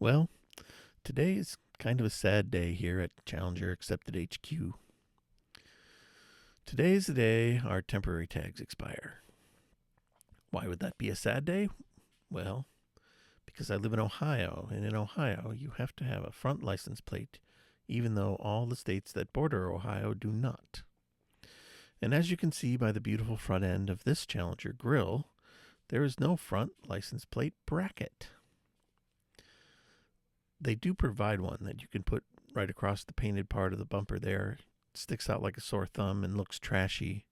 Well, today is kind of a sad day here at Challenger Accepted HQ. Today is the day our temporary tags expire. Why would that be a sad day? Well, because I live in Ohio, and in Ohio you have to have a front license plate, even though all the states that border Ohio do not. And as you can see by the beautiful front end of this Challenger grill, there is no front license plate bracket. They do provide one that you can put right across the painted part of the bumper there. It sticks out like a sore thumb and looks trashy.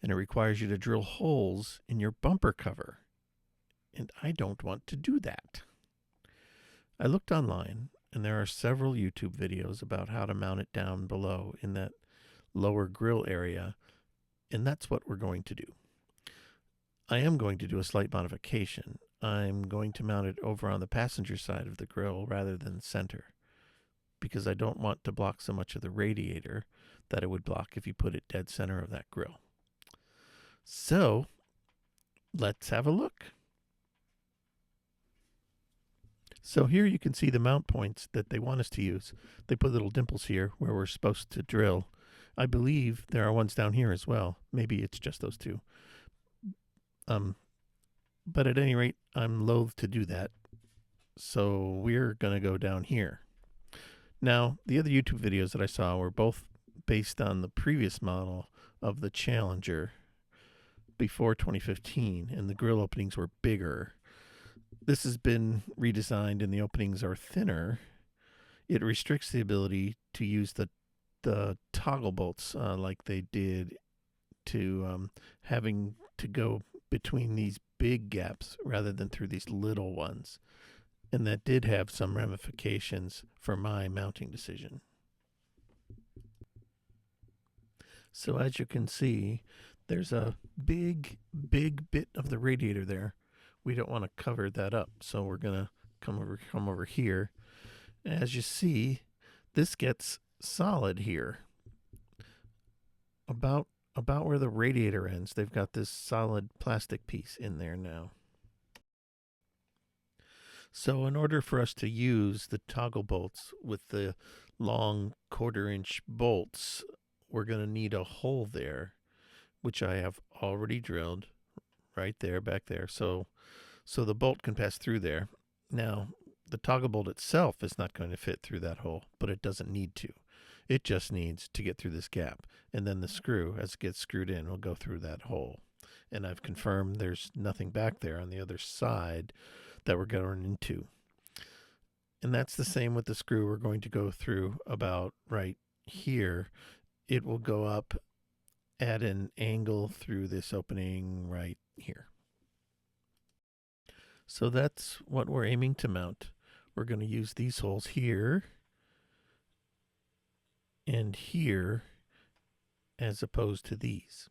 And it requires you to drill holes in your bumper cover. And I don't want to do that. I looked online, and there are several YouTube videos about how to mount it down below in that lower grill area, and that's what we're going to do. I am going to do a slight modification. I'm going to mount it over on the passenger side of the grill rather than center, because I don't want to block so much of the radiator that it would block if you put it dead center of that grill. So let's have a look. So here you can see the mount points that they want us to use. They put little dimples here where we're supposed to drill. I believe there are ones down here as well. Maybe it's just those two. But at any rate, I'm loath to do that. So we're going to go down here. Now, the other YouTube videos that I saw were both based on the previous model of the Challenger before 2015, and the grill openings were bigger. This has been redesigned and the openings are thinner. It restricts the ability to use the toggle bolts like they did to having to go between these big gaps rather than through these little ones. And that did have some ramifications for my mounting decision. So as you can see, there's a big bit of the radiator there. We don't want to cover that up, so we're gonna come over here. As you see, this gets solid here. About where the radiator ends, they've got this solid plastic piece in there now. So in order for us to use the toggle bolts with the long 1/4-inch bolts, we're going to need a hole there, which I have already drilled right there, back there. So the bolt can pass through there. Now, the toggle bolt itself is not going to fit through that hole, but it doesn't need to. It just needs to get through this gap. And then the screw, as it gets screwed in, will go through that hole. And I've confirmed there's nothing back there on the other side that we're going into. And that's the same with the screw we're going to go through about right here. It will go up at an angle through this opening right here. So that's what we're aiming to mount. We're going to use these holes here and here as opposed to these.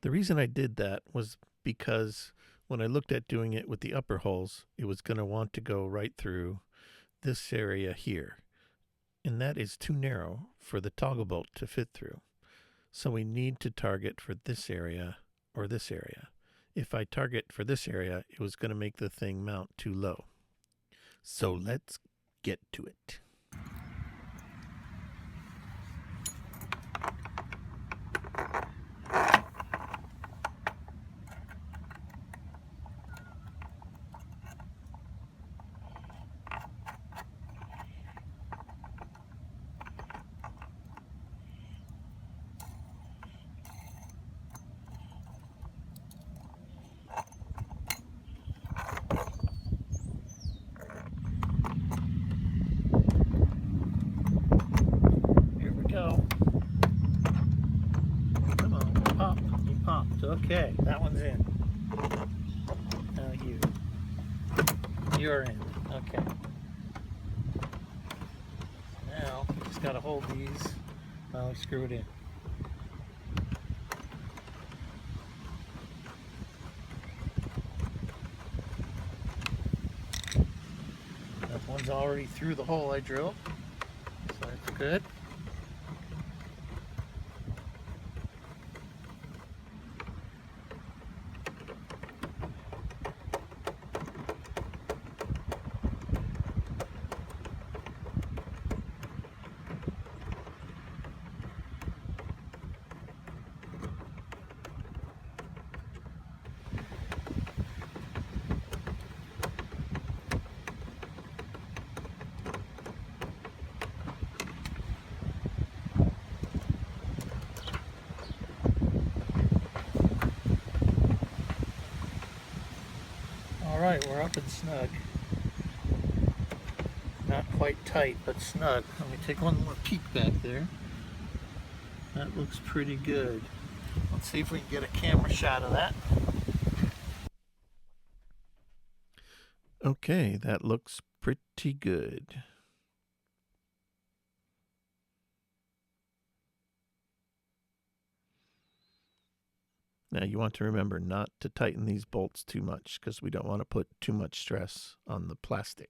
The reason I did that was because when I looked at doing it with the upper holes, it was going to want to go right through this area here. And that is too narrow for the toggle bolt to fit through. So we need to target for this area or this area. If I target for this area, it was going to make the thing mount too low. So let's get to it. Okay, that one's in. Now you're in. Okay. Now you just gotta hold these while we screw it in. That one's already through the hole I drilled, so that's good. and snug. Not quite tight, but snug. Let me take one more peek back there. That looks pretty good. Let's see if we can get a camera shot of that. Okay, that looks pretty good. Now you want to remember not to tighten these bolts too much because we don't want to put too much stress on the plastic.